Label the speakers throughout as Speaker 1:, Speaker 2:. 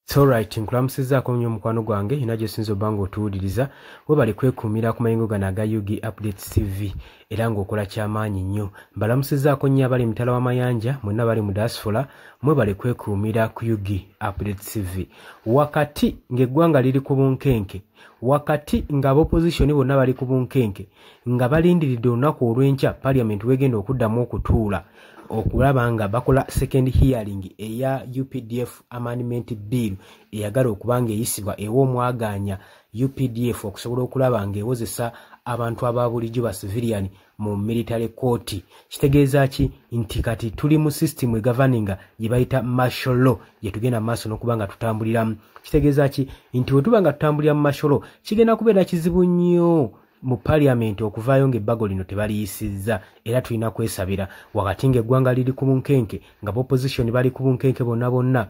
Speaker 1: So right, nkulamusizaako nnyo mukwano gwange inajo sinzo bango otuwuliriza webale kwekuumira ku mayingo gano aga UG Updates TV era ng'okola ky'amaanyi nnyo. Mbalamusizaako nnyo abali mitala w'amayanja mwenna bali mu diaspora mwebale kwekuumira ku UG Updates TV. Wakati ng'eggwanga liri ku bunkenke, wakati ng'abopposition bonna bali ku bunkenke, nga balindiridde olunaku olw'enkya Parliament wegenda okuddamu okutuula okulaba nga bakola second hearing eya UPDF amendment bill eyagala okubanga eyisibwa ew'omwaganya UPDF okusobola okulaba nga ewozesa abantu ababulijjo ba civilian mu military court. Kitegeeza ki nti kati tuli mu system egoverninga gye bayita martial law gye tugenda maaso n'okubanga tutambuliramu. Kitegeeza ki nti bwe tuba nga tutambulira mu martial law kigenda kubeera kizibu nnyo mu Parliament okuvaayo ng'ebbago lino tebaliyisizza era tulina kwesabira wakati ng'eggwanga liri ku bunkenke nga opposition bali ku bunkenke bonna bonna.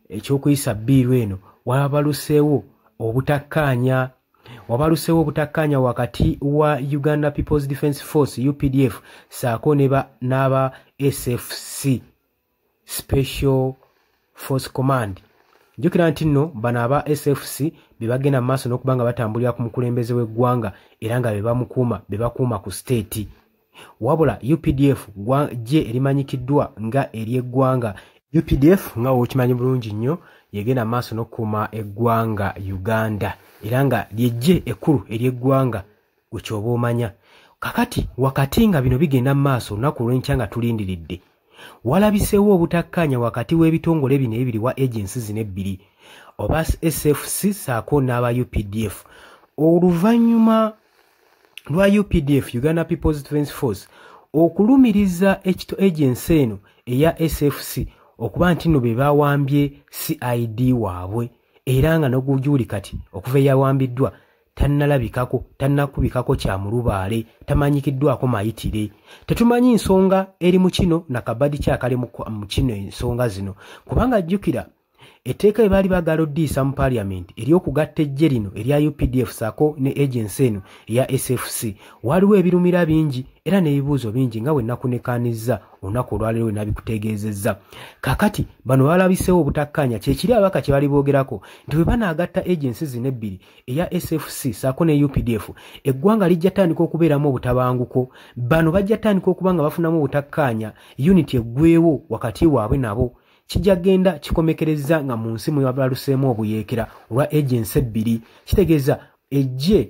Speaker 1: Ekyokuyisa biiru eno wabaluseewo obutakkaanya wakati wa Uganda People's Defence Force UPDF saako n'aba SFC Special Force Command. Jukira nti nno bano aba SFC bebagenda maaso n'okubanga batambulira ku mukulembeze w'eggwanga era nga bebakuuma ku state. Wabula UPDF gye erimanyikiddwa nga ery'eggwanga. UPDF nga wokimanyi bulungi nnyo yegenda maaso n'okukuuma eggwanga Uganda era nga lyejje ekkulu ery'eggwanga gwe kyoba omanya. Kakati wakati nga bino bigenda maaso olunaku olw'enkya nga tulindiridde walabiseewo obutakkaanya wakati w'ebitongole bino ebiri wa agencies zino ebbiri oba SFC saako n'aba UPDF. Oluvannyuma lwa UPDF Uganda People's Defence Force okulumiriza agency eno eya SFC okuba nti nno be bawambye CID waabwe era nga n'ogujuuli kati okuva eyawambiddwa tannakubikako kya mulubaale tamanyikiddwako mayitire. Tetumanyi nsonga eri mu kino nakabadi kyakali mu kino ensonga zino kubanga jjukira etteeka bye baali bagala oddiisa mu Parliament ery'okugatta eggye lino erya UPDF saako ne agency eno eya SFC waliwo ebirumira bingi era n'ebibuuzo bingi nga bwe nakunekaanizza olunaku olwaleero we nabikutegeezezza. Kakati bano balabiseewo obutakkaanya kyekiri abaka kye bali boogerako nti bwe banaagatta agency zino ebbiri eya SFC saako ne UPDF eggwanga lijja tandika okubeeramu obutabanguko. Bano bajja tandika okuba nga bafunamu obutakkaanya unity eggweewo wakati waabwe nabo kijja genda kikomekereza nga mu nsi mwe baluseemu obuyeekera olwa agency ebbiri. Kitegeeza ejje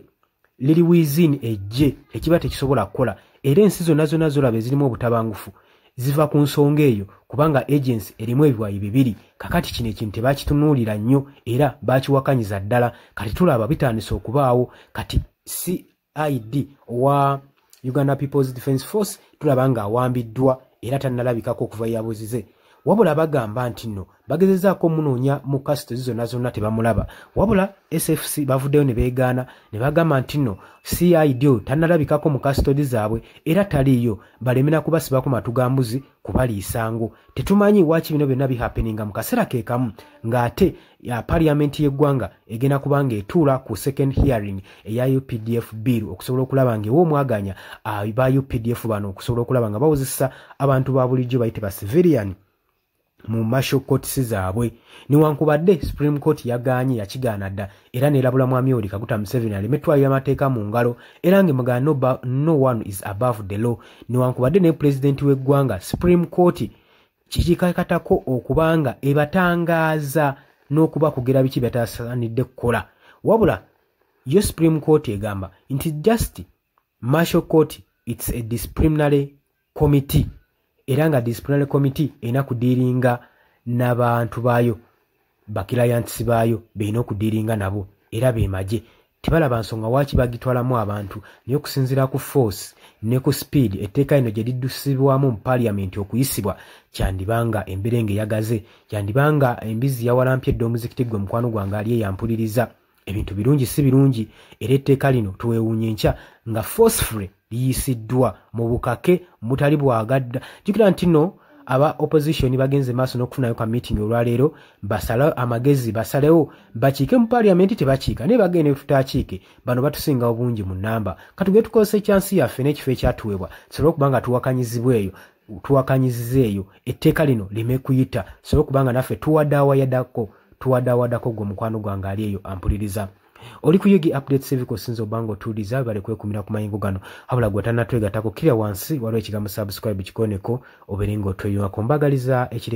Speaker 1: liri within ejje ekiba tekisobola kukola era ensi zonna zolaba ezirimu obutabangufu ziva ku nsonga eyo kubanga agency erimu ebiwayi bibiri. Kakati kino ekintu tebakitunuulira nnyo era bakiwakanyiza ddala. Kati tulaba bitandise okubaawo kati CID owa Uganda People's Defence Force tulaba nga awambiddwa era tannalabikako okuva yabuzize. Wabula bagamba nti nno bagezezaako munoonya mu custody zonna tebamulaba. Wabula SFC bavuddeyo ne beegaana ne bagamba nti nno CID tannalabikako mu custody zaabwe era taliiyo balemera kubasibako matugambuzi kubaliisango. Tetumanyi waaki bino byonna bihappeninga mu kaseera ke kamu ng'ate ya Parliament y'eggwanga egenda kubanga etuula ku second hearing eya UPDF bill okusobola okulaba nga ew'omwaganya ba UPDF bano okusobola okulaba nga bawozesa abantu ba bulijjo bayite ba civilian mu martial courts zaabwe. Newankubadde Supreme Court yagaanye yakigaana dda era neerabula mwami Yoweri Kaguta Museveni aleme twalira amateeka mu ngalo era ng'emugamba no one is above the law. Newankubadde ne President w'eggwanga Supreme Court kikikakatako okubanga ebatangaaza n'okubakugera biki byatasaanidde kukola. Wabula yo Supreme Court egamba nti just martial court it's a disciplinary committee era nga disciplinary committee erina kudiiringa n'abantu baayo bakirayantisi baayo beina okudiiringa nabo era beemaje. Tebalaba nsonga waaki bagitwalamu abantu naye okusinziira ku force ne ku speed etteeka lino gye liddusibwamu mu Parliament okuyisibwa kyandibanga emberenge yagaze kyandibanga embizi yawalampye edda omuzikiti gwe mukwano gwange ali eyampuliriza. Ebintu birungi si birungi era etteeka lino tuweewuunye nkya nga forcefully liyisiddwa mu bukake mutali bwagadda. Jukira nti nno aba opposition bagenze maaso n'okufunayo ka meeting olwaleero basala amagezi basalewo bakiike mu Parliament tebakiika naye bagende tutakiike bano batusinga obungi mu namba. Katugende tukozesa ekyansi yaffe n'ekifo ekyatuweebwa tusobole okuba nga tuwakanyizibwa eyo tuwakanyiziza eyo etteeka lino lime kuyita sobola kubanga naffe tuwadaawadako gwe mukwano gwange ali eyo ampuliriza. Oli ku Yugi Update Civic Sinzo Bango tuliza bale kwekumira ku mayingo gano habula gwe tanatwegatako kira wansi waliwo ekigambo subscribe kikoneko oberenga otweyunako mbagaliza ekire